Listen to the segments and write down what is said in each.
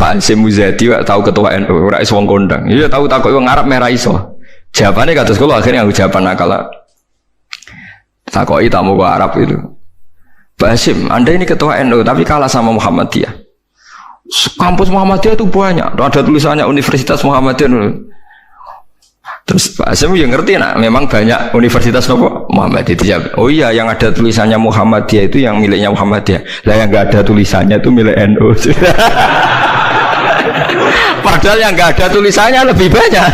Pak Hasyim Muzadi tahu ketua NU, ora iso wong kondang. Iya tahu takok wong Arab merah iso. Jawabannya kados kula akhirnya aku jawaban nakal. Takoki tamu ke Arab itu. Pak Hasyim, Anda ini ketua NU tapi kalah sama Muhammadiyah. Kampus Muhammadiyah itu banyak. Ada tulisannya Universitas Muhammadiyah. Terus Pak Hasyim yang ngerti nak, memang banyak universitas nopo Muhammadiyah itu. Oh iya, yang ada tulisannya Muhammadiyah itu yang miliknya Muhammadiyah. Lah yang nggak ada tulisannya itu milik NU. Padahal yang nggak ada tulisannya lebih banyak.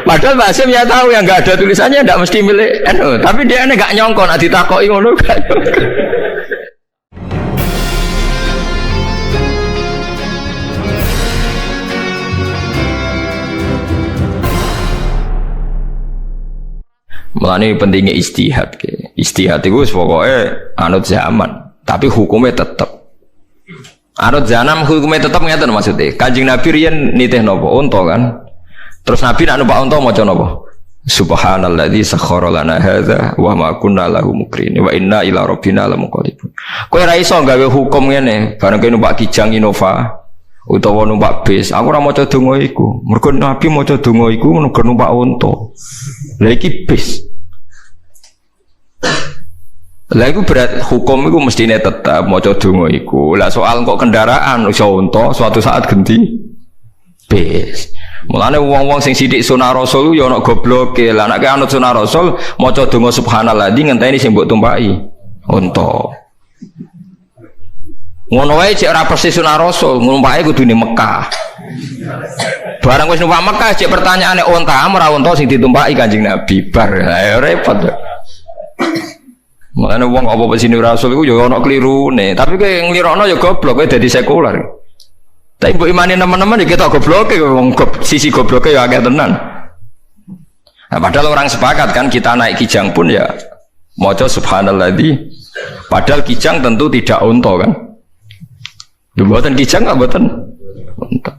Padahal Pak Hasyim ya tahu yang nggak ada tulisannya tidak mesti milik NU. Tapi dia ini nggak nyongkon, nak ditakoki ngono kan. Mulane pentingnya istihad. Istihad itu pokoknya anut zaman, tapi hukumnya tetap. Anut zaman hukumnya tetap ngeten maksudnya. Kanjeng Nabi riyen nitih napa unta kan. Terus Nabi nak numpak unta maca napa? Subhanalladzi sakhkhara lana hadza wa ma kunna lahu muqrinin wa inna ila rabbina lamunqalibun. Kowe ora iso gawe hukum ngene, bareng kowe numpak Kijang Innova utawa numpak bis, aku ora maca donga iku. Mergo Nabi maca donga iku mergo numpak unta. Lah iki bis. Lah iku berat hukum iku mestine tetap maca donga iku. Lah soal kok kendaraan iso unta suatu saat ganti bis. Mulane wong-wong sing sithik sunah Rasul ya ana gobloke. Lah nek anut sunah Rasul maca donga subhanalladzi ngenteni sing mbok tumpaki unta. Ngono wae cek ora persis sunah Rasul, numpake kudune Mekah. Barang wis numpak Mekah cek pertanyaane unta ora unta sing ditumpaki Kanjeng Nabi bar. Lah repot. Mulane wong apa sini Rasul iku ya ana klirune, tapi kowe nglirokno ya goblok kowe dadi sekuler. Tapi mbok imani teman-teman ya kita gobloke wong sisi gobloke ya akeh tenan. Nah, padahal orang sepakat kan kita naik Kijang pun ya maca subhanalladzi. Padahal Kijang tentu tidak unta kan. Mboten Kijang enggak mboten.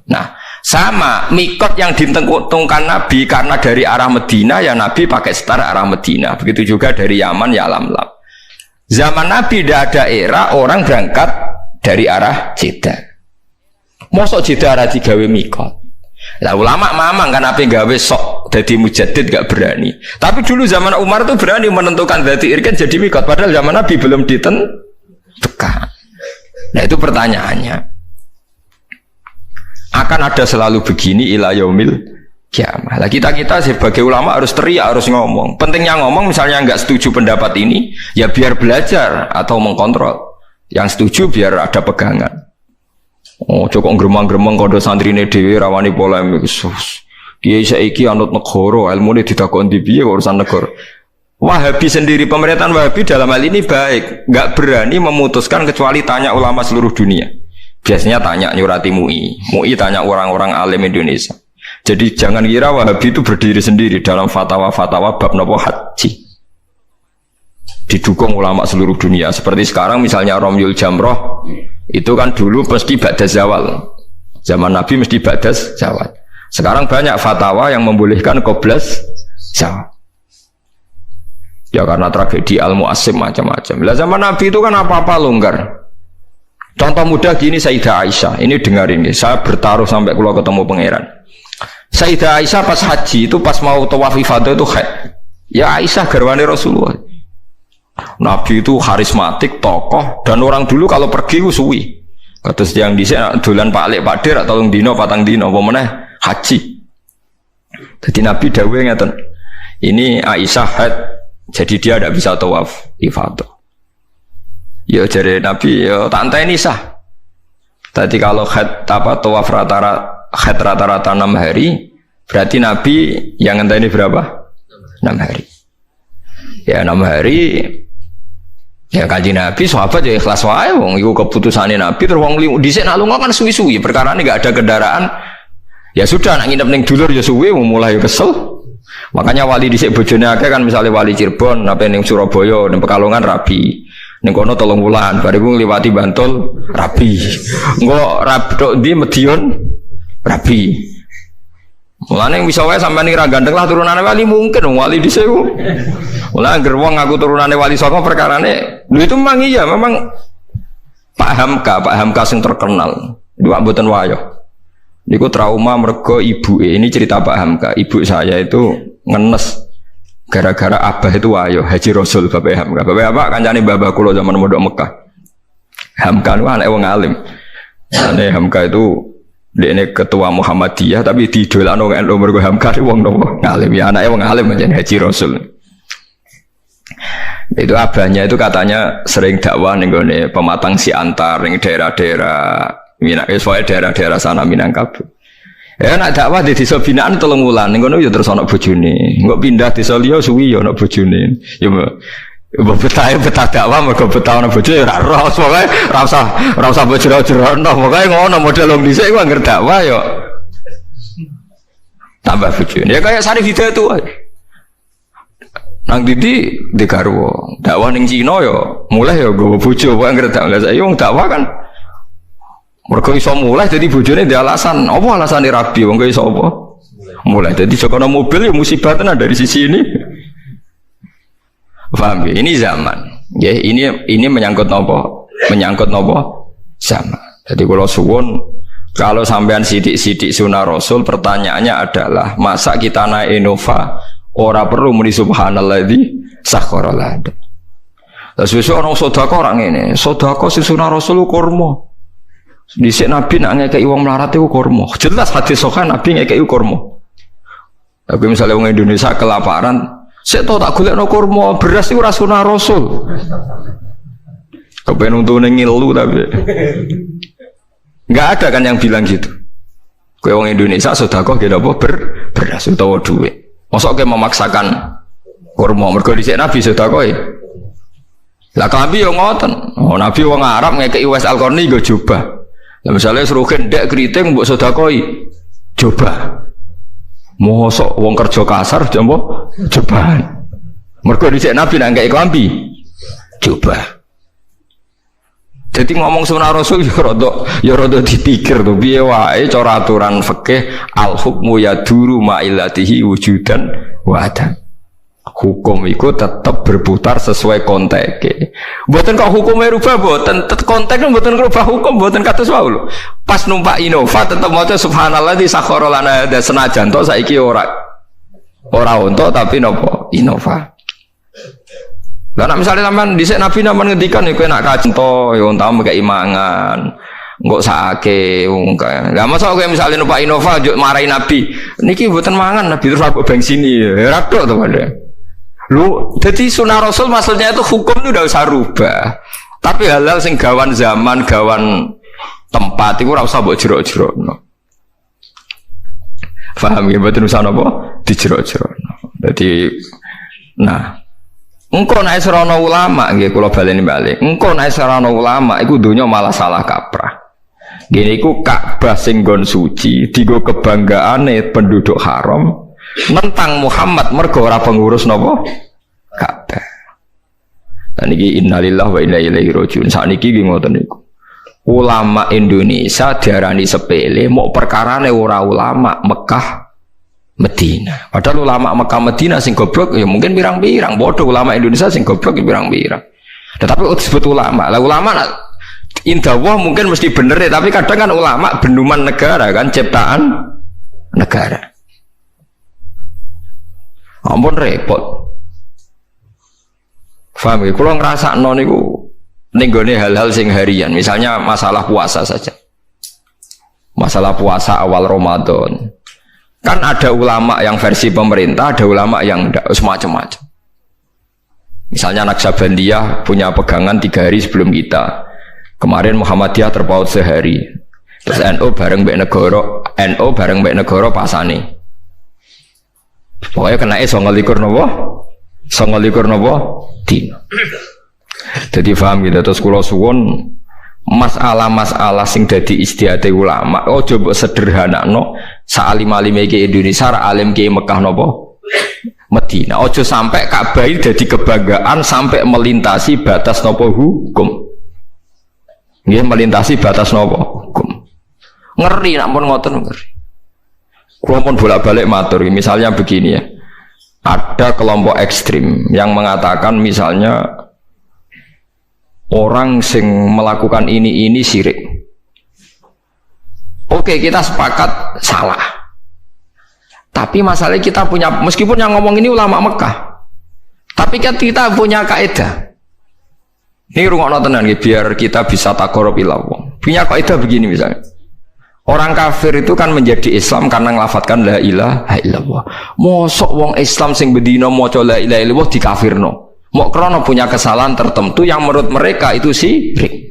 Nah, sama mikot yang ditentukan Nabi karena dari arah Medina ya Nabi pakai setar arah Medina. Begitu juga dari Yaman ya Lamlam. Zaman Nabi tidak ada era orang berangkat dari arah Jeddah. Mosok Jeddah ora digawe mikot. Lah ulama mamang kan apa gawe sok dadi mujaddid gak berani. Tapi dulu zaman Umar tuh berani menentukan dzati irkan jadi mikot padahal zaman Nabi belum ditentukan. Nah itu pertanyaannya. Akan ada selalu begini ila yaumil kiamah. Lah kita sebagai ulama harus teriak, harus ngomong. Pentingnya ngomong misalnya nggak setuju pendapat ini, ya biar belajar atau mengkontrol. Yang setuju biar ada pegangan. Oh, cukup gremang-gremeng kondo santrine dhewe rawani polemik. Kiai saiki anut negara, ilmune didakoni piye urusan negara. Wahabi sendiri, pemerintahan Wahabi dalam hal ini baik, nggak berani memutuskan kecuali tanya ulama seluruh dunia. Biasanya tanya nyurati MUI tanya orang-orang alim Indonesia. Jadi jangan kira Wahabi itu berdiri sendiri dalam fatwa-fatwa bab nopo haji. Didukung ulama seluruh dunia. Seperti sekarang misalnya Romyul Jamroh itu kan dulu mesti ba'da zawal. Zaman Nabi mesti ba'da zawal. Sekarang banyak fatwa yang membolehkan qoblas zawal. Ya karena tragedi Al-Mu'assim macam-macam. Lah zaman Nabi itu kan apa-apa longgar. Contoh mudah gini Sayyidah Aisyah. Ini dengar ini. Saya bertaruh sampai kalau ketemu pangeran. Sayyidah Aisyah pas haji itu pas mau tawaf ifadah itu haid. Ya Aisyah garwane Rasulullah. Nabi itu karismatik, tokoh dan orang dulu kalau pergi suwi. Kados yang dhisik dolan Pak Lek Pak Der atau dino patang dino apa meneh haji. Jadi Nabi dawuh ngeten. Ini Aisyah haid. Jadi dia tidak bisa tawaf ifadah. Ya jare Nabi ya tak enteni sah. Tadi kalau haid tawaf rata-rata 6 hari, berarti Nabi yang ngenteni berapa? 6 hari. Ya 6 hari. Ya Kanjeng Nabi sahabat ya ikhlas wae wong iku keputusane Nabi terus wong dhisik nak lunga kan suwi-suwi perkara ini enggak ada kendaraan. Ya sudah nak nginep ning dulur ya suwi mulai kesel. Makanya wali dhisik bojone akeh kan misalnya wali Cirebon apa ning Surabaya ning Pekalongan rabi. Ning kono 3 wulan bariku ngliwati Bantul rabi. Engko rabi tok ndi Medion rabi. Mulane bisa wae sampean ora gandeng lah turunane wali mungkin wali dhisik ku. Mulane anggere wong aku turunane wali saka perkarane lho itu memang iya memang Pak Hamka sing terkenal. Itu mboten wayo. Niku trauma mergo ibu ini cerita Pak Hamka. Ibu saya itu ngenes gara-gara abah itu wayo Haji Rasul Bapak Hamka. Bapak apa kancane babah kula zaman mondok Mekah. Hamka itu anak wong alim. Ane Hamka itu dekne ketua Muhammadiyah tapi didolakno NU mergo Hamka itu wong nopo ngalim ya anake wong alim jenenge Haji Rasul. Itu abahnya itu katanya sering dakwah ning gone Pematang Siantar ning daerah-daerah soalnya daerah-daerah sana Minangkabau. Ya nak dakwah di desa binaan 3 wulan ning ngono ya terus ana bojone. Engko pindah desa liya suwi ya ana bojone. Ya betah dakwah mergo betah ana bojo ya ora roh. Pokoke ora usah bojero-jerono. Pokoke ngono model wong dhisik ku anggere dakwah ya tambah bojone. Ya kayak Sarif Hidayat itu. Nang Didi di garwa. Dakwah ning Cina ya mulai ya nggawa bojo pokoke anggere dakwah. Saiki wong dakwah kan mereka iso mulai jadi bojone di alasan apa alasan rabi wong iso apa mulai jadi sekolah mobil ya musibah tenan dari sisi ini paham ya ini zaman ya ini menyangkut nopo zaman jadi kalau suwun kalau sampean sidik-sidik sunah rasul pertanyaannya adalah masa kita naik Innova ora perlu muni subhanalladzi sakhkhara lana terus besok orang sedekah orang ini sedekah sing sunah rasul kurma. Dhisik Nabi nak ngekeki wong melarat iku kurma. Jelas hadis sahih Nabi ngekeki kurma. Tapi misalnya wong Indonesia kelaparan, sik to tak golekno kurma, beras iku ora sunah Rasul. Kepen untune ngilu tapi. Enggak ada kan yang bilang gitu. Kowe wong Indonesia sedekah ge apa beras utawa dhuwit. Mosok kowe memaksakan kurma mergo dhisik Nabi sedekah ya. Lah Nabi yo ngoten. Oh Nabi wong Arab ngekeki Wes Al-Qarni nggo jubah. Lah misalnya suruh kendek keriting mbok sedekoi coba mosok wong kerja kasar jombo cobahan mergo dhisik Nabi nak ngek klambi coba jadi ngomong sunah rasul ya rada dipikir to piye wae cara aturan fikih al hukmu yaduru ma illatihi wujudan wa adam hukum itu tetap berputar sesuai konteks. Mboten kok hukumnya rubah mboten, konteksnya mboten rubah hukum mboten kados wae lho. Pas numpak Innova tetep maca subhanallah di sakhara lana ada senajan to saiki ora untuk tapi napa Innova. Lah nek misale sampean dhisik Nabi sampean ngendikan kowe nak kacento ya utawa mekek imangan. Engko sakake wong kae. Lah masa kowe misale numpak Innova njuk marahi Nabi. Niki mboten mangan Nabi terus aku bensini. Ya ra tok to padha. Lu, jadi sunah Rasul maksudnya itu hukum itu udah usah rubah. Tapi hal-hal sing gawan zaman, gawan tempat itu ora usah mbok jero-jerono. Paham ya mboten usah napa dijero-jerono. Jadi nah, engko nek serono ulama nggih kula baleni balik. Engko nek serono ulama iku donya malah salah kaprah. Gini iku Ka'bah sing nggon suci, digo kebanggaane penduduk haram. Nentang Muhammad mergo ora pengurus napa Ka'bah. Dan iki innalillahi wa inna ilaihi rajiun. Sakniki nggih ngoten niku. Ulama Indonesia diarani sepele, mau perkarane ora ulama Mekah Medina. Padahal ulama Mekah Medina sing goblok ya mungkin pirang-pirang, bodoh ulama Indonesia sing goblok ya pirang-pirang. Tetapi disebut ulama. Lah ulama indah wah mungkin mesti bener ya, tapi kadang kan ulama benduman negara kan ciptaan negara. Ampun repot. Paham ya? Kalau ngerasakno niku ning gone hal-hal sing harian, misalnya masalah puasa saja. Masalah puasa awal Ramadan. Kan ada ulama yang versi pemerintah, ada ulama yang enggak, semacam-macam. Misalnya Naksabandiyah punya pegangan 3 hari sebelum kita. Kemarin Muhammadiyah terpaut sehari. Terus NU bareng mbek negara pasane. Pokoknya kena 29 napa? 29 napa? Dina. Jadi paham gitu terus kula suwun masalah-masalah sing dadi istihate ulama aja mbok sederhanakno saalim-alime iki Indonesia ra alim ki Mekah napa? Medina. Aja sampai Ka'bah dadi kebanggaan sampai melintasi batas napa hukum. Nggih melintasi batas napa hukum. Ngeri nek pun ngoten ngeri. Kalau pun bolak-balik matur, misalnya begini ya, ada kelompok ekstrim yang mengatakan misalnya orang sing melakukan ini syirik. Oke, kita sepakat salah. Tapi masalahnya kita punya, meskipun yang ngomong ini ulama Mekah, tapi kan kita punya kaidah. Ini rungokno tenan biar kita bisa taqarrub ila Allah. Punya kaidah begini misalnya. Orang kafir itu kan menjadi Islam karena ngelafatkan la ilaha illallah. Mosok wong Islam sing bedino maca la ilaha illallah dikafirno. Mok krono punya kesalahan tertentu yang menurut mereka itu syirik.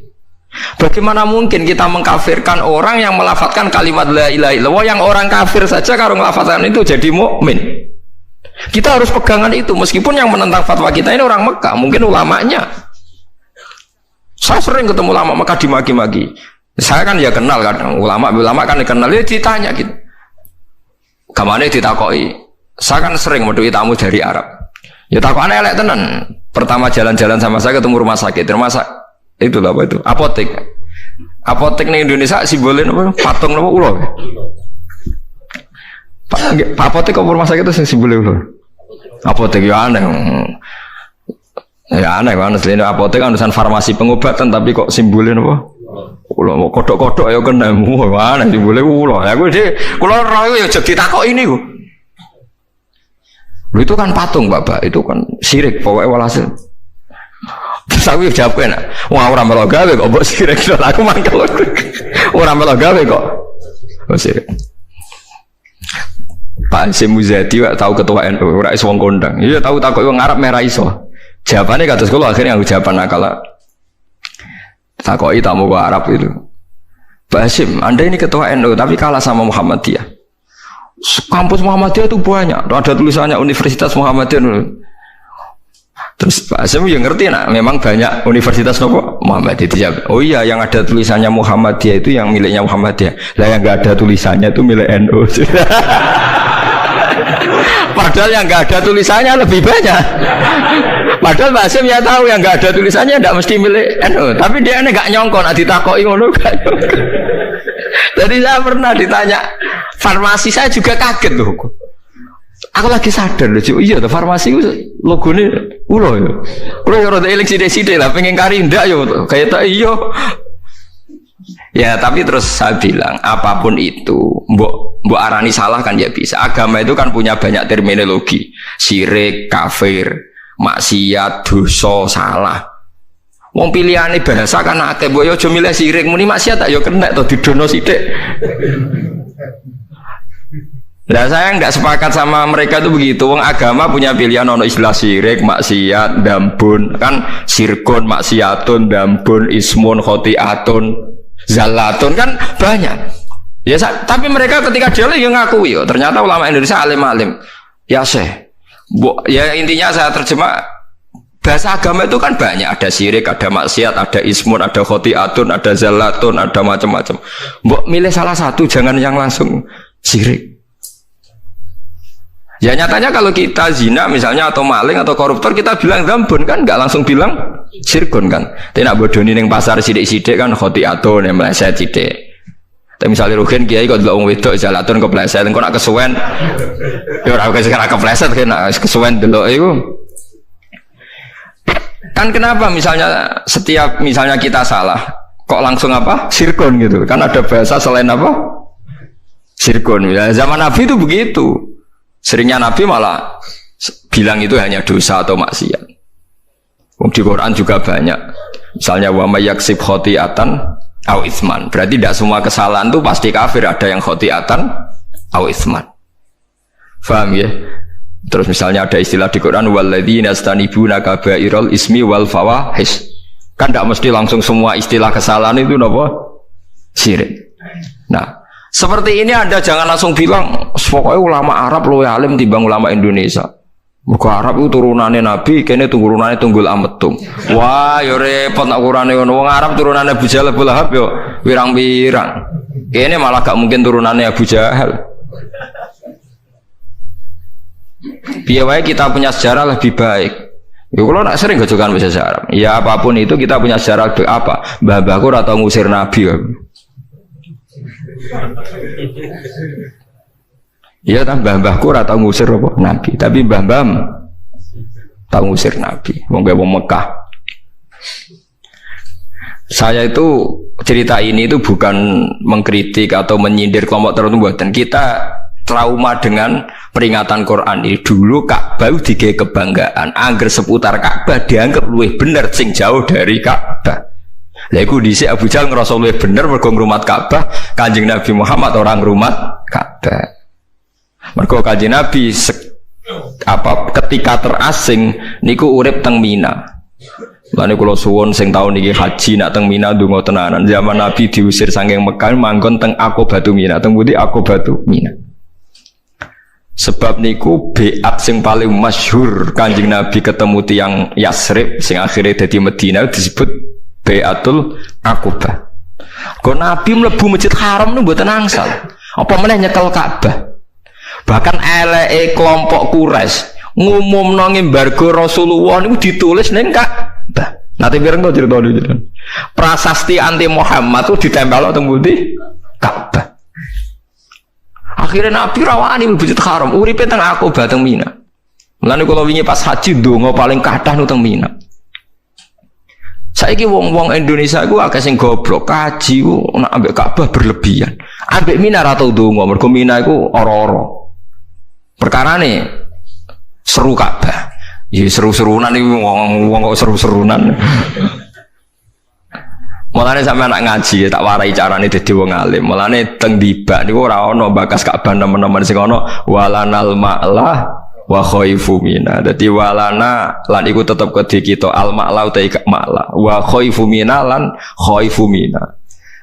Bagaimana mungkin kita mengkafirkan orang yang melafatkan kalimat la ilaha illallah yang orang kafir saja kalau melafatkan itu jadi mukmin? Kita harus pegangan itu meskipun yang menentang fatwa kita ini orang Mekah, mungkin ulamanya. Saya sering ketemu ulama Mekah dimaki-maki. Saya kan ya kenal kan ulama kan kenal dia ditanya gitu. Kamane ditakoi. Saya kan sering meduhi tamu dari Arab. Ya takokane elek tenan. Pertama jalan-jalan sama saya ketemu rumah sakit. Itu apa itu? Apotek. Apotek ning Indonesia simbolnya apa? Patung apa ulo. Pak apotek kok rumah sakit itu simbolnya ulo. Apotek ya aneh. Ya aneh kan asline apotek kan urusan farmasi pengobatan tapi kok simbolnya apa? Ulo kodok-kodok ayo kena mana sih boleh ulo. Ya gue sih kalau roh ya jadi takok ini gue. Lu itu kan patung Bapak, itu kan syirik pokoknya walhasil. Terus aku jawab kan, wah orang melo gawe kok mbok syirik lho aku mangkel. Orang melo gawe kok. Oh syirik. Pak Hasyim Muzadi tahu ketua NU, ora iso wong kondang. Iya tahu takok wong Arab merah iso. Jawabannya kados kula akhirnya aku jawaban nakal. Takoi tamu ke Arab itu. Pak Hasyim, Anda ini ketua NU tapi kalah sama Muhammadiyah. Kampus Muhammadiyah itu banyak. Ada tulisannya Universitas Muhammadiyah. Terus Pak Hasyim yang ngerti nak, memang banyak universitas nopo Muhammadiyah. Oh iya, yang ada tulisannya Muhammadiyah itu yang miliknya Muhammadiyah. Lah yang nggak ada tulisannya itu milik NU. Padahal yang nggak ada tulisannya lebih banyak. Padahal Pak Hasyim ya tahu yang nggak ada tulisannya tidak mesti milik NU, tapi dia ini nggak nyongkon, ditakoki ngono gak nyongkon. Jadi saya pernah ditanya farmasi, saya juga kaget loh. Aku lagi sadar loh, iya tuh farmasi logonya ulo ya. Ulo ya rada eling sithik-sithik lah, pengen kari ndak yo kayak tak iya. Ya tapi terus saya bilang apapun itu mbok arani salah kan ya bisa. Agama itu kan punya banyak terminologi, syirik, kafir, maksiat, dosa, salah. Wong pilihane bahasa kan akeh, mbok yo aja milih syirik muni maksiat tak yo kena to didono sithik. Lah saya enggak sepakat sama mereka itu begitu. Wong agama punya pilihan ono istilah syirik, maksiat, dambun, kan sirkun, maksiatun, dambun, ismun, khotiatun, zalatun kan banyak. Ya tapi mereka ketika dia yang ngakui yo, ternyata ulama Indonesia alim-alim. Ya ya intinya saya terjemah bahasa agama itu kan banyak, ada syirik, ada maksiat, ada ismun, ada khotiatun, ada zalatun, ada macam-macam. Mbok milih salah satu, jangan yang langsung syirik. Ya nyatanya kalau kita zina misalnya atau maling atau koruptor kita bilang dzambun kan, nggak langsung bilang sirkun kan. Tidak bodoni ning pasar sidik-sidik kan khotiatun yang meleset sidik. Tapi misalnya rugen kiai kok delok wong wedok jalatun kepleset, engko nak kesuwen ya ora kepleset kena kesuwen delok iku. Kan kenapa misalnya setiap misalnya kita salah kok langsung apa? Sirkun gitu. Kan ada bahasa selain apa? Sirkun. Ya, zaman Nabi itu begitu. Seringnya Nabi malah bilang itu hanya dosa atau maksiat. Di Quran juga banyak. Misalnya wa may yaksib khotiatan au itsman. Berarti tidak semua kesalahan itu pasti kafir, ada yang khotiatan au itsman. Paham ya? Terus misalnya ada istilah di Quran walladzina yastanibuna kabairal ismi wal fawahish. Kan tidak mesti langsung semua istilah kesalahan itu apa? Syirik. Nah, seperti ini Anda jangan langsung bilang pokoknya ulama Arab luwih alim timbang ulama Indonesia. Mergo Arab itu turunannya Nabi, kene turunannya Tunggul Ametum. Wah, yo repot nak ukurane ngono. Wong Arab turunannya Abu Jahal Abu Lahab yo pirang-pirang. Kene malah gak mungkin turunannya Abu Jahal. Piye wae kita punya sejarah lebih baik. Ya kalau nak sering gojokan bahasa Arab. Ya apapun itu kita punya sejarah apa? Mbah-mbahku ora tau ngusir Nabi. Ya kan mbah-mbahku ora tau ngusir apa Nabi, tapi mbah-mbah tau ngusir Nabi. Wong Mekah. Saya itu cerita ini itu bukan mengkritik atau menyindir kelompok tertentu, dan kita trauma dengan peringatan Quran ini. Dulu Ka'bah digawe kebanggaan, angger seputar Ka'bah dianggap luwih bener sing jauh dari Ka'bah. Lha iku dhisik Abu Jahal ngrasa luwih bener mergo ngrumat Ka'bah, Kanjeng Nabi Muhammad orang ngrumat Ka'bah. Mergo Kanjeng Nabi ketika terasing niku urip teng Mina. Lane kula suwun sing taun niki haji nak teng Mina ndonga tenanan. Zaman Nabi diusir saking Mekah manggon teng Aqobatu Mina, teng pundi Aqobatu Mina. Sebab niku beat sing paling masyhur Kanjeng Nabi ketemu tiyang Yasrib sing akhirnya dadi Madinah disebut Beatul Aqobah. Kok Nabi mlebu Masjid Haram niku mboten angsal. Apa meneh nyekel Ka'bah. Bahkan eleke kelompok Quraisy ngumumno embargo Rasulullah niku ditulis ning Ka'bah. Nanti pireng to cerita iki. Prasasti anti Muhammad itu ditempel teng pundi? Ka'bah. Akhirnya Nabi rawani Masjid Haram, uripe teng Aqobah teng Mina. Mulane kula wingi pas haji ndonga paling kathah nu teng Mina. Saiki wong-wong Indonesia iku akeh sing goblok, kaji ku nek ambek Ka'bah berlebihan. Ambek Mina ra tau ndonga, mergo Mina iku ora-ora. Perkarane seru Ka'bah. Ya seru-serunan iki wong kok seru-serunan. Mulane sampeyan nak ngaji tak warai carane dadi wong alim. Mulane teng dibak niku ora ana bakas Ka'bah nemen-nemen sing ana walanal ma'lah wa khaifu mina. Dadi walana lan iku tetep kedhe kita al ma'la utawa ma'la wa khaifu mina lan khaifu mina.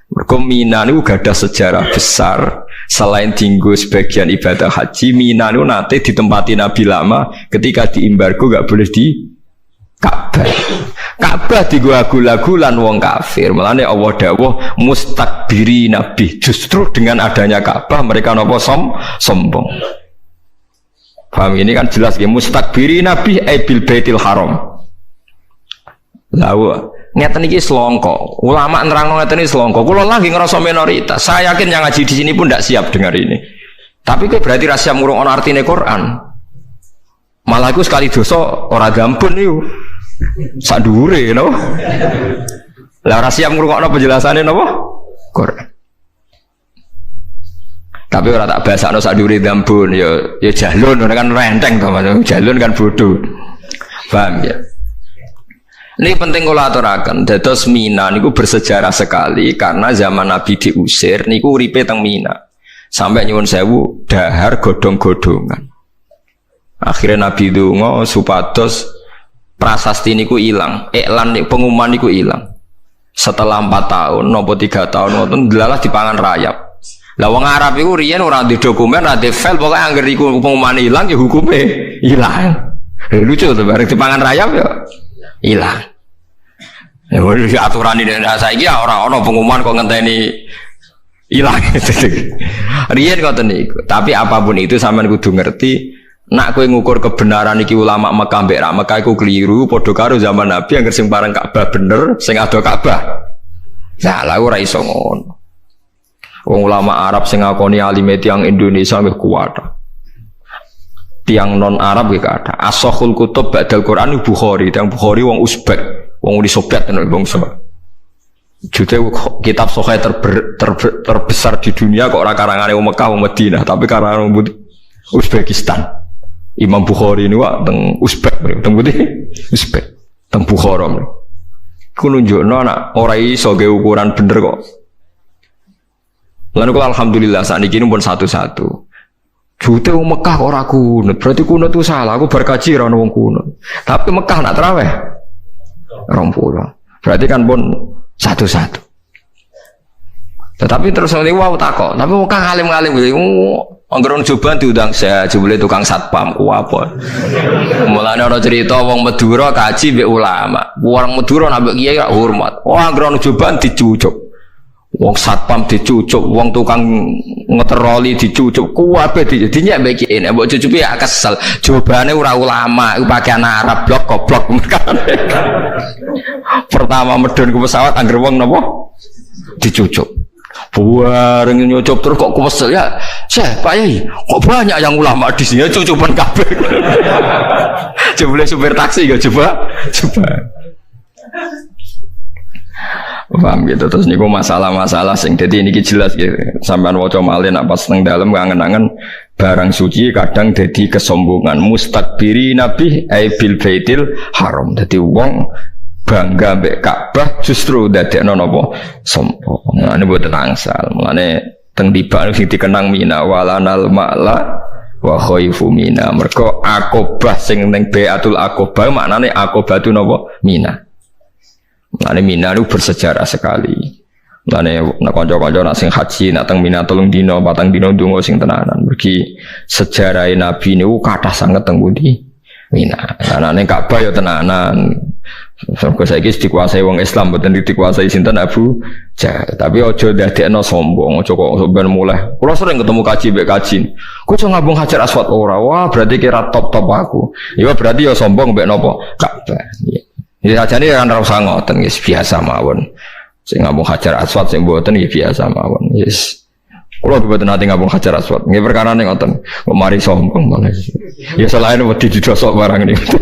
Mergo Mina niku gadah sejarah besar. Selain tinggu sebagian ibadah haji, Mina niku nate ditempati Nabi lama ketika diembargo gak boleh di Ka'bah. Ka'bah digua-gulagulan wong kafir. Mulane Allah dawuh mustakbiri nabi. Justru dengan adanya Ka'bah mereka napa sombong. Paham ini kan jelas ya, mustakbiri nabi bil baitil haram. Lawa ngeten iki selongko. Ulama nerangno ngeten iki selongko. Kula lagi ngerasa minoritas. Saya yakin yang ngaji di sini pun tidak siap dengar ini. Tapi kok berarti rahasia murung ana artine Quran. Malah iku sekali dosa ora gampun niku. Sak dhuwure no. Lah rahasia ngrungokno penjelasane napa? Quran. Tapi ora tak basakno sak dhuwure gampun ya jahlun kan renteng to Mas. Jahlun kan bodoh. Paham ya? Ini penting kula aturaken. Dados Mina niku bersejarah sekali karena zaman Nabi diusir niku uripe teng Mina. Sampai nyuwun sewu dahar godhong-godhongan. Akhirnya Nabi donga supados prasasti niku ilang, iklan pengumuman niku ilang. Setelah 4 tahun, nopo 3 tahun ngoten delalah dipangan rayap. Lah wong Arab iku riyen ora di dokumen, ora di file, pokoke angger iku pengumuman ilang ya hukume ilang. Lucu to bareng dipangan rayap ya ilang. Ya wis aturan iki saiki ora ana pengumuman kok ngenteni ilang. Riyen ngoten niku. Tapi apapun itu sampean kudu ngerti, nak kowe ngukur kebenaran iki ulama Mekah mbek ra Mekah iku keliru, padha karo zaman Nabi angger sing pareng Ka'bah bener, sing ado Ka'bah. Nah, lha ora iso ngono. Wong ulama Arab sing ngakoni alime tiyang Indonesia wis kuat. Tiang non Arab iki ada. As-Sahul Kutub ba'dal Quran Bukhari, tiang Bukhari wong Uzbek, wong Uni Soviet tenan bangsa. Jute kitab sahih terbesar di dunia kok ora karangane wong Mekah wong Madinah, tapi karangan wong Uzbekistan. Imam Bukhari ini wak teng Uzbek, teng putih Uzbek, teng Bukhara. Ku nunjukno anak ora iso ge ukuran bener kok. Lalu kalau alhamdulillah saat ini pun satu-satu. Jute wong Mekah ora kunut, berarti kunut itu salah. Aku berkaji ra ono wong kunut. Tapi Mekah nak traweh 20. Berarti kan pun satu-satu. Tetapi terus ngene wae takok, tapi wong kang alim-alim iki anggeron coba diundang saya jebule tukang satpam ku apa. Mulane ana cerita wong Madura kaji mbek ulama. Wong Madura nambah kiai gak hormat. Wah anggeron coba dicucuk. Wong satpam dicucuk, wong tukang ngeteroli dicucuk, kuwabe dinyek mbek kiai. Nek mbok cucupi ya kesel. Jobane ora ulama, iku pakaian Arab blok goblok. Pertama medun ke pesawat angger wong napa? Dicucuk. Bareng nyucup terus kok kesel ya. Syekh, Pak Yai, kok banyak yang ulama di sini cucupan kabeh. Coba supir taksi enggak coba. Paham gitu. Terus niku masalah-masalah sing dadi niki jelas gitu. Sampean waca malih nak pas teng dalem kangen-angen barang suci kadang dadi kesombongan. Mustakbiri nabi bil baitil haram. Dadi wong bangga mbek Ka'bah justru dadekno napa sombong. Nah ini mboten angsal. Mulane teng tiba sing dikenang Mina walanal ma'la wa khaifu Mina. Mergo Aqobah sing ning Baiatul Aqobah maknane Aqobah itu napa Mina. Mulane Mina itu bersejarah sekali. Mulane nek kanca-kanca nak sing haji nak teng Mina 3 dina 4 dina ndonga sing tenanan. Mergi sejarah Nabi niku kathah sanget teng pundi Mina. Anane Ka'bah ya tenanan. Sampai saiki dikuasai wong Islam mboten dikuasai sinten Abu Jahal. Tapi aja ndadekno sombong, aja kok ben mulai. Kula sering ketemu kaji mbek kaji. Ku cuma ngabung Hajar Aswad ora. Wah, berarti kira top-top aku. Ya berarti ya sombong mbek napa? Ka'bah. Jadi sajane kan ora usah ngoten, wis biasa mawon. Sing ngabung Hajar Aswad sing mboten ya biasa mawon. Yes. Kula mboten nate ngabung Hajar Aswad. Nggih perkara ning ngoten. Kok mari sombong malah. Ya selain wedi didosok barang niku.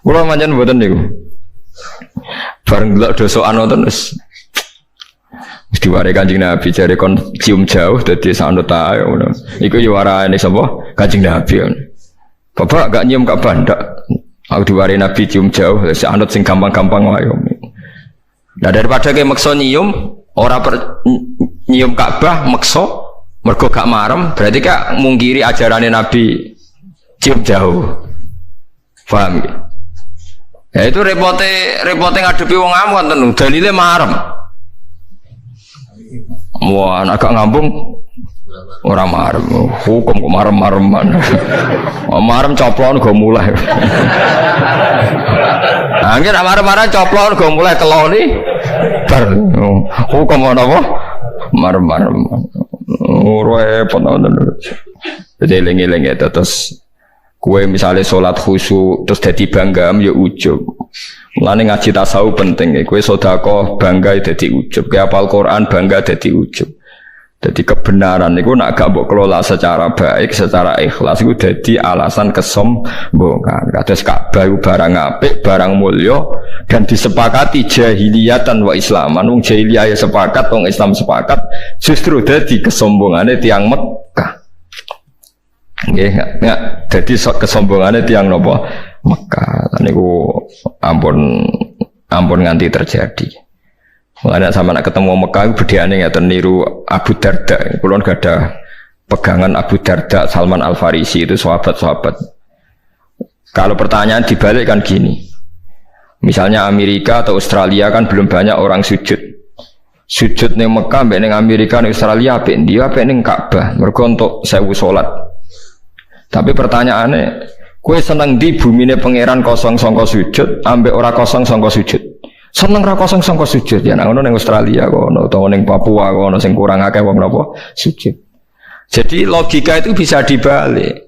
Kula pancen mboten niku. Bareng delok dosokan wonten wis diware Kanjeng Nabi jare kon cium jauh dadi sanut ae ngono. Iku yo warane sapa? Kanjeng Nabi. Bapak gak nyium Ka'bah ndak? Aku diware Nabi cium jauh, sanut sing gampang-gampang wae. Nah daripada kayak maksa nyium, nyium Ka'bah maksa mergo gak marem, berarti kak mungkiri ajarannya Nabi cium jauh. Paham ya? Ya itu repote ngadepi wong awam tenan, dalile marem. Wah, agak ngambung orang marem, hukum kok marem-mareman. Marem coplon go mulai. Angger marem-marem coplon go mulai keloni. Bar hukum ana apa? Marem-mareman. Repot tenan. Jadi eling-eling terus kue misalnya sholat khusyuk terus jadi bangga ya ujub. Mulane ngaji tasawuf penting. Kue sedekah bangga jadi ujub. Kue hafal Quran bangga jadi ujub. Jadi kebenaran itu nak gak mbok kelola secara baik, secara ikhlas itu jadi alasan kesombongan. Kados Ka'bah itu barang apik, barang mulya dan disepakati jahiliyatan wa islaman. Wong jahiliyah sepakat, wong Islam sepakat, justru jadi kesombongane tiang Mekah. Nggih, enggak jadi kesombongane tiang napa Mekah. Niku ampun nganti terjadi. Mulane sama nak ketemu Mekah bedheane ngaten niru Abu Darda. Kulon gak ada pegangan Abu Darda, Salman Al Farisi itu sahabat-sahabat. Kalau pertanyaan dibalik kan gini. Misalnya Amerika atau Australia kan belum banyak orang sujud. Sujud ning Mekah mbek ning Amerika ning Australia apik ndi apik ning Ka'bah. Mergo untuk 1000 salat. Tapi pertanyaannya, kowe seneng di bumine pangeran kosong sangka sujud ambek ora kosong sangka sujud? Seneng ra kosong sangka sujud ya nang ngono ning Australia kono utawa ning Papua kono sing kurang akeh wong napa sujud. Jadi logika itu bisa dibalik.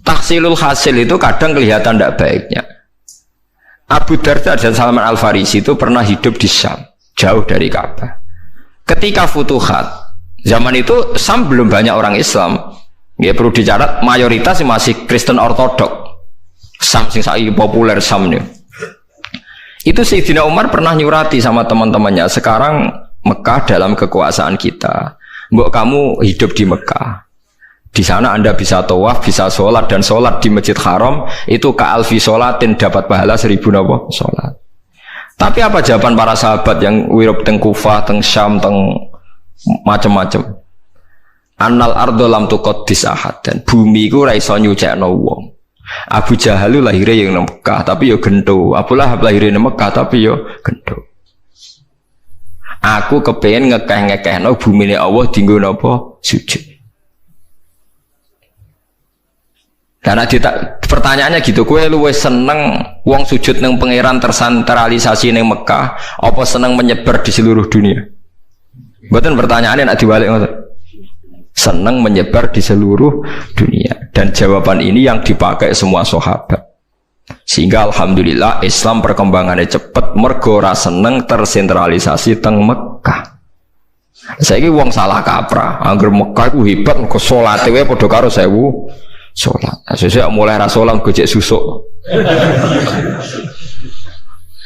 Tahsilul hasil itu kadang kelihatan tidak baiknya. Abu Darda dan Salman Al Farisi itu pernah hidup di Syam, jauh dari Ka'bah. Ketika Futuhat, zaman itu Syam belum banyak orang Islam. Ya perlu dicatat mayoritas masih Kristen Ortodok. Syam sing saiki populer Syam nih. Itu Sayyidina Umar pernah nyurati sama teman-temannya, sekarang Mekah dalam kekuasaan kita. Mbok kamu hidup di Mekah. Di sana Anda bisa tawaf, bisa sholat, dan sholat di Masjid Haram itu ka'alfi sholatin dapat pahala 1000 napa sholat. Tapi apa jawaban para sahabat yang wirub teng Kufah, teng Syam, teng macam-macam? Annal ardo lam tuqaddis ahad, dan bumi iku ora iso nyucikno wong. Abu Jahal lahirnya yang Mekah tapi yo gento. Abu Lahab lahirnya yang Mekah tapi yo gento. Aku kepengen ngekeh-ngekehno bumine Allah dienggo napa sujud. Karena pertanyaannya gitu, kowe luwih seneng wong sujud nang pangeran tersentralisasi ning Mekah apa seneng menyebar di seluruh dunia? Mboten pertanyaannya nak diwalik ngoten. Senang menyebar di seluruh dunia, dan jawaban ini yang dipakai semua sahabat, sehingga alhamdulillah Islam perkembangannya cepat mergo ora seneng tersentralisasi teng Mekah. Saiki wong salah kaprah, angger Mekah iku hebat mergo salate wae padha karo 1000 salat. Sesuk mulai ra salat gojek susuk.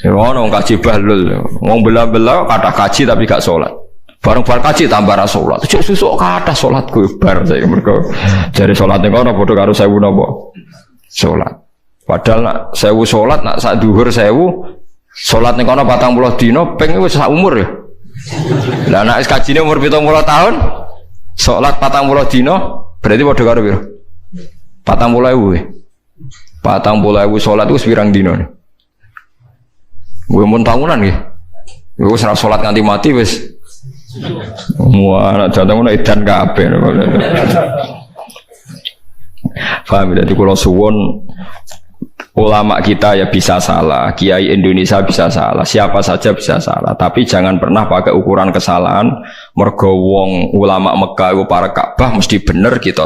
Ngono kaji bahlul. Wong bela-bela kata kaji tapi gak sholat. Bareng-bareng kaji tambah ra sholat. Cuk susuk kata sholatku bar saya mergo jare salate kono padha karo 1000 napa? Sholat. Padahal nak 1000 sholat nak sak dhuwur 1000 sholat ning kono 40 dina ping wis sak umur ya. Lah nek kajine umur 70 tahun sholat 40 dina berarti padha karo piro? 40.000. 40.000 sholat itu pirang dina nih. Gue mun tahunan nggih. Gue ora salat nganti mati wis. Wah, anak jantung edan kabeh. Paham ya, jadi kalau suwon ulama kita ya bisa salah, kiai Indonesia bisa salah, siapa saja bisa salah, tapi jangan pernah pakai ukuran kesalahan mergo wong ulama Mekah itu para Ka'bah mesti bener gitu.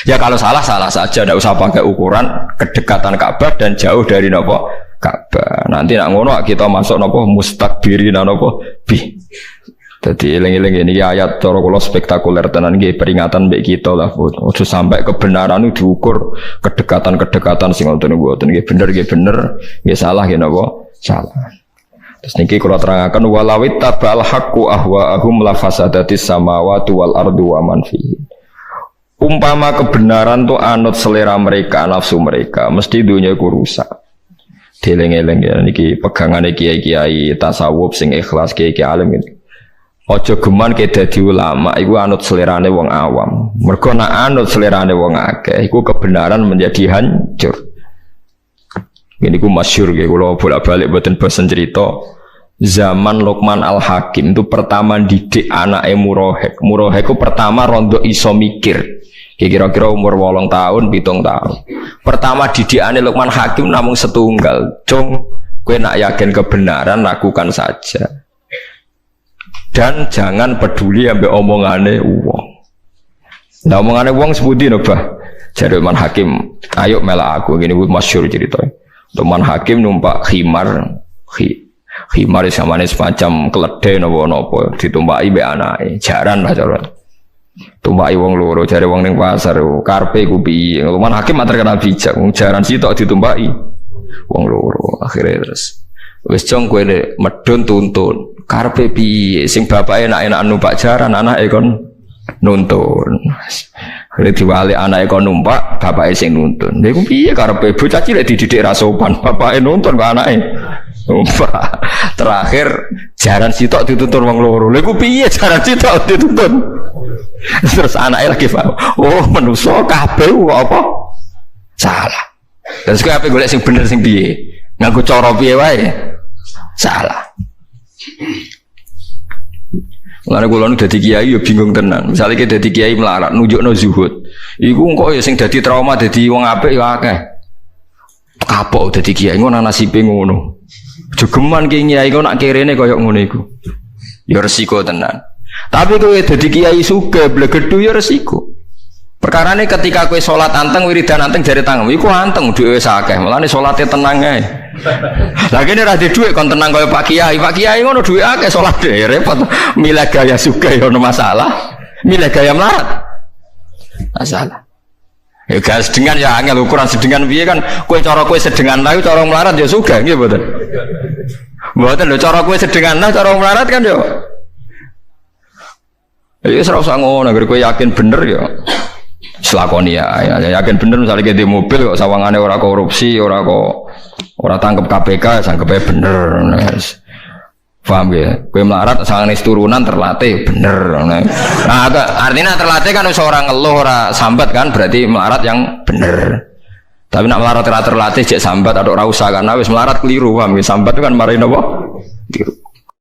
Ya kalau salah salah saja, tidak usah pakai ukuran kedekatan Ka'bah dan jauh dari nopo Ka'bah. Nanti nak ngono kita masuk nopo mustakbirin nopo bi. Jadi eling-eling ini ayat cara kula spektakuler tenan nggih peringatan mbek kita lah. Ojo sampai kebenaran itu diukur kedekatan-kedekatan sing ngoten nggih bener nggih salah nggih napa? Salah. Terus niki kula terangaken walawit tabal haqqu ahwa'ahum la fasadatis samawati wal ardu wa man fihi. Umpama kebenaran tuh anut selera mereka, nafsu mereka, mesti dunia iku rusak. Dieling-eling ya niki pegangane kiai-kiai tasawuf sing ikhlas kiai-kiai alim iki. Ojo geman ke dadi ulama iku anut selerane wong awam. Mergo nek anut selerane wong akeh iku kebenaran menjadi hancur. Ini ku masyhur nggih kula bolak-balik mboten bosen cerita. Zaman Luqman Al-Hakim itu pertama didik anake Murahek. Murahek ku pertama rondo iso mikir. Kira-kira umur 8 tahun, 7 tahun. Pertama didikane Luqman Hakim namung setunggal. Cung, kowe nak yakin kebenaran lakukan saja. Dan jangan peduli ambek omongane wong. Nah omongane wong sebuti no bah. Jare Luqman Hakim, ayo melak aku ngene kuwi masyhur ceritanya. Luqman Hakim numpak khimar, khimar samane semacam keledai napa-napa ditumpaki mbek anake. Jaran lah cara. Tumpaki wong loro, jare wong ning pasar karepe ku piye. Luqman Hakim terkenal bijak, wong jaran sitok ditumpaki wong loro. Akhire terus wis jong kowe medun tuntun. Karepe piye sing bapake enak-enak numpak jaran anake kon nuntun. Akhire diwali anake kon numpak bapake sing nuntun. Lha iku piye karepe bocah cilik dididik ra sopan, bapake nuntun kok anake numpak. Terakhir jaran sitok dituntun wong loro. Lha iku piye jaran sitok dituntun. Terus anake lagi paham. Oh, manusa kabeh kok apa? Salah. Dan sekarang apa golek sing bener sing piye? Nganggo cara piye wae? Salah. Lha kula nu dadi kiai ya bingung tenan. Misale ki dadi kiai melarat nunjukno zuhud. Iku kok ya sing dadi trauma dadi wong apik ya akeh. Kapok dadi kiai ngono nasibe ngono. Jogeman ki kiai kok nak kirene koyo ngono iku. Ya resiko tenan. Tapi kowe dadi kiai sugih blegedhu ya resiko. Perkarane ketika kowe salat anteng wiridan anteng jare tangem iku anteng dhuwit wis akeh. Mulane salate tenang ae. Lah kene ra dhuwit kon tenang kaya Pak Kiai. Pak Kiai ngono dhuwit akeh salate repot. Milih gaya sugih ya ono masalah. Milih gaya melarat. Masalah. Ya gas sedengan ya angel ukuran sedengan piye kan kowe cara kowe sedengan lah cara melarat ya sugih nggih mboten. Mboten lho cara kowe sedengan lah cara melarat kan yo. Ya wis ora usah ngono, agar kowe yakin bener ya. Selakoni ya yakin bener misalnya kayak di mobil kok sawangane ora korupsi ora tangkep KPK sangkepe bener yes. Paham ya kowe melarat sawangane turunan terlatih bener nah artinya terlatih kan wis ora ngeluh ora sambat kan berarti melarat yang bener tapi nak melarat terlatih jek sambat atau ora usah karena wis melarat keliru paham ya sambat itu kan mari napa